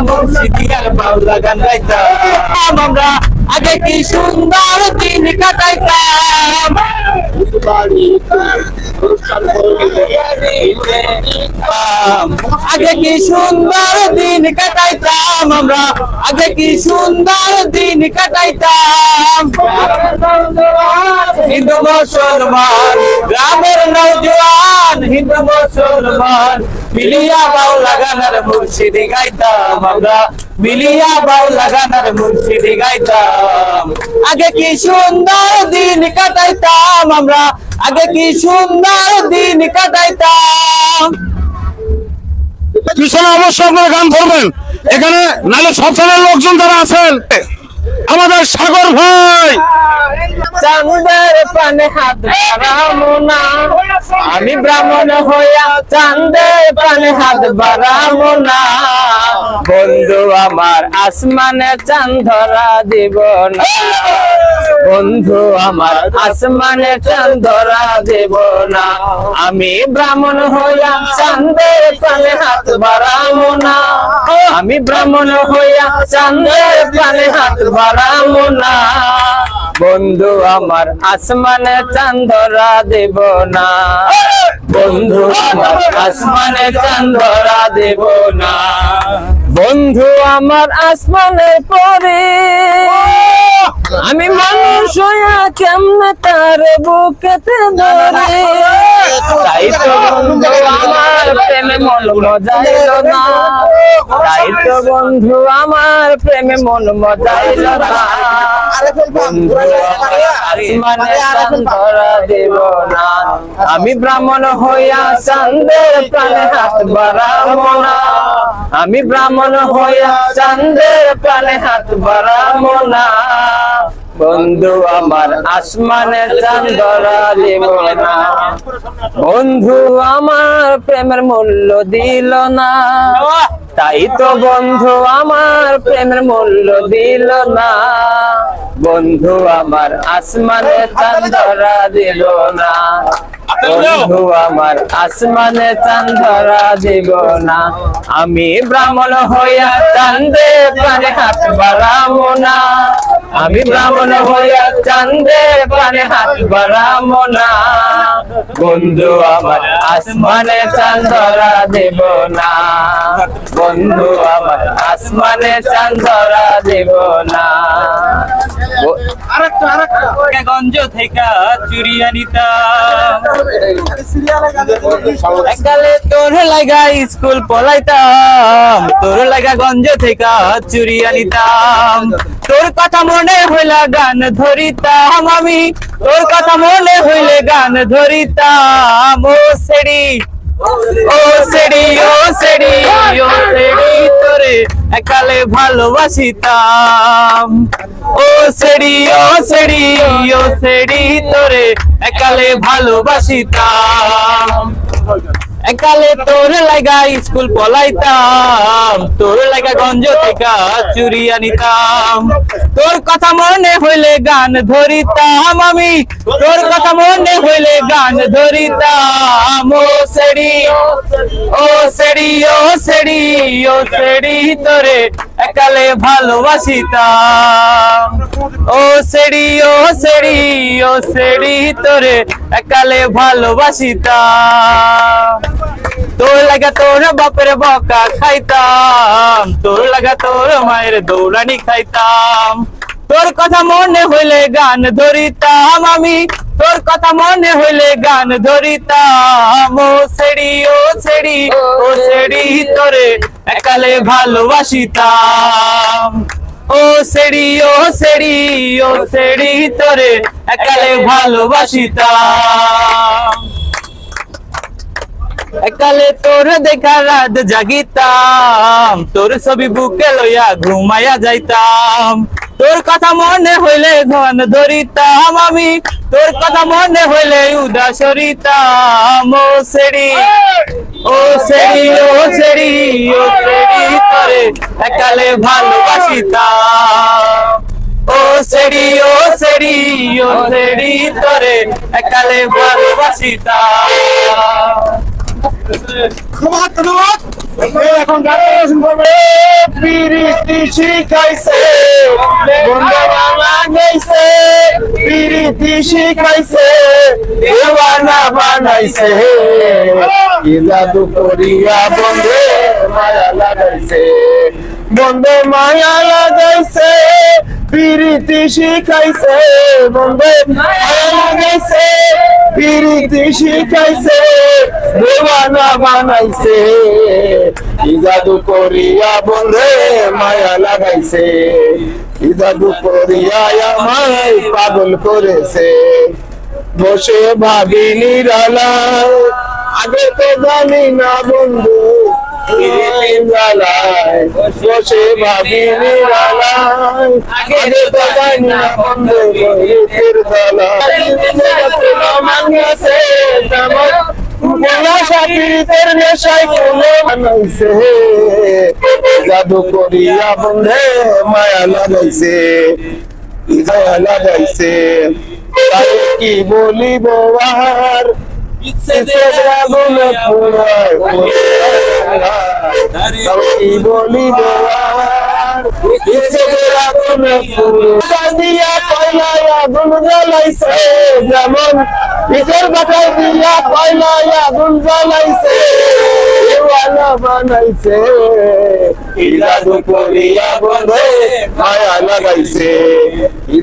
মুর্শিদিয়ার বাউলা গান গাইতাম আমরা আগে কি সুন্দর দিন কাটাইতাম আগে কি সুন্দর দিন কাটাইতাম আমরা আগে কি সুন্দর দিন কাটাইতাম হিন্দু মুসলমান গ্রামের নওজোয়ান হিন্দু মুসলমান মিলিয়া বাউলা গানের মুর্শিদি গাইতাম আমরা মিলিয়া বাউলা গানের মুর্শিদি গাইতাম আগে কি সুন্দর দিন কাটাইতাম আমরা আগে কি সুন্দর দিন কাটাইতাম পিছনে অবশ্যই আপনারা গান করবেন এখানে নাহলে সবসময় লোকজন যারা আছেন আমাদের সাগর ভাই চাঁদের পানে হাত বাড়াবো না আমি ব্রাহ্মণ হইয়া চাঁদের পানে হাত বাড়াবো না বন্ধু আমার আসমানে চাঁদ ধরা দিব না বন্ধু আমার আসমানে চাঁদ ধরা দেব না আমি ব্রাহ্মণ হইয়া চাঁদের পানে হাত বাড়াবো না আমি ব্রাহ্মণ হইয়া চাঁদের পানে হাত বাড়াবো না বন্ধু আমার আসমানে চাঁদ ধরা দেব না বন্ধু আমার আসমানে চাঁদ ধরা দেব না বন্ধু আমার আসমানের পরে আমি মানুষ হইয়া কেমনে তার বুকেতে ধরে তাই তো বন্ধু আমার প্রেমে মন মজাইল না তাই তো বন্ধু আমার প্রেমে মন মজাইল না বন্ধু আসমানে চাঁদ ধরা দেব না আমি ব্রাহ্মণ হইয়া চাঁদের প্রাণে হাত বাড়াবো না আমি ব্রাহ্মণ হইয়া চাঁদের প্রাণে হাত বাড়াবো না বন্ধু আমার আসমানে চাঁদ ধরা দেব না বন্ধু আমার প্রেমের মূল্য দিল না তাই তো বন্ধু আমার প্রেমের মূল্য দিল না বন্ধু আমার আসমানে চাঁদ ধরা দিল না বন্ধু আমার আসমানে চাঁদ ধরা দিব না আমি ব্রাহ্মণ হইয়া চাঁদে প্রাণে হাত বাড়াবো না আমি ব্রাহ্মণ হইয়া চাঁদে প্রাণে হাত বাড়াবো না বন্ধু আমার আসমানে চাঁদ ধরা দেব না বন্ধু আমার আসমানে চাঁদ ধরা দেব না গঞ্জ থেকে চুরিয়া নিতাম একালে তোর লাগা স্কুল পলাইতাম তোর লাগা গঞ্জ থেকে চুরিয়া নিতাম তোর কথা মনে হইলা গান ধরিতাম আমি তোর কথা মনে হইলে গান ধরিতাম ও সেড়ি ও সেড়ি ও সেড়ি ও সেড়ি তোরে একালে ভালোবাসিতাম ও সেড়ি ও সেড়ি ও সেড়ি তোরে একালে ভালোবাসিতাম একালে তোর লাগা স্কুল পলাইতাম তোর লাগা গঞ্জ থেকে চুরিয়া নিতাম তোর কথা মনে হইলে গান ধরিতাম আমি তোর কথা মনে হইলে গান ধরিতাম ও সেড়ি ও সেড়ি ও সেড়ি ও সেড়ি তোরে একালে ভালোবাসিতাম ও সেড়ি ও সেড়ি ও সেড়ি তোরে একালে ভালোবাসিতাম তোর লাগা তোর বাপের বকা খাইতাম তোর লাগা তোর মায়ের দৌড়ানি খাইতাম তোর কথা মনে হইলে গান ধরিতাম আমি তোর কথা মনে হইলে গান ধরিতাম ও সেড়ি ও সেড়ি ও সেড়ি তোরে একালে ভালোবাসিতাম ও সেড়ি ও সেড়ি ও সেড়ি তোরে একালে ভালোবাসিতাম একালে তোর দেখা রাত জাগিতাম তোর ছবি বুকে লইয়া ঘুমাইয়া যাইতাম তোর কথা মনে হইলে গান ধরিতাম আমি তোর কথা মনে হইলে উদাস হরিতাম ও সেড়ি ও সেড়ি ও সেড়ি ও সেড়ি তোরে একালে ভালোবাসিতাম ও সেড়ি ও সেড়ি ও সেড়ি তোরে একালে ভালোবাসিতাম ধন্যবাদ এখন গান পরিবেশন করবে পিরিতি শিখাইছে বন্ধু বানাইছে পিরিতি শিখাইছে দেওয়ানা বানাইছে কি জাদু করিয়া বন্ধে মায়া লাগাইছে বন্ধে মায়া লাগাইছে পিরিতি শিখাইছে বন্ধে মায়া লাগাইছে পিরিতি শিখাইছে দেওয়ানা বানাইছে কি জাদু করিয়া বন্ধে মায়া লাগাইছে কি জাদু করিয়া আমায় পাগল করেছে বসে ভাবি নিরালায় আগে তো জানি না বন্ধু বসে ভাবি নিরালায় আগে তো জানি না বন্ধু মাঙ্গেছে জাদু করিয়া বন্ধে মায়া লাগাইছে মায়া লাগাইছে কি বলিব আর কি বলিব আগুন জ্বালাইছে যেমন নিজের বাটায় দিয়া কয়লায় আগুন জ্বালাইছে বানাইছে জাদু করিয়া বন্ধে মায়া লাগাইছে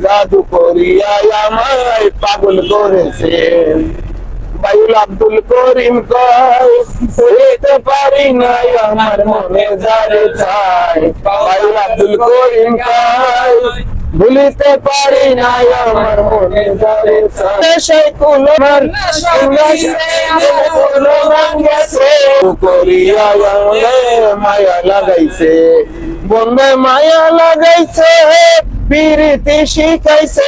জাদু করিয়া আমায় পাগল করেছে বাইউল আব্দুল করিম কয় বলতে পারি না আমার মনে যারে চাই বাইউল আব্দুল করিম কয় ভুলিতে পারি না আমার মনে যারে চাই সেই কুলমার করিয়া মায়া লাগাইছে বন্ধে মায়া লাগাইছে পিরিতি শিখাইছে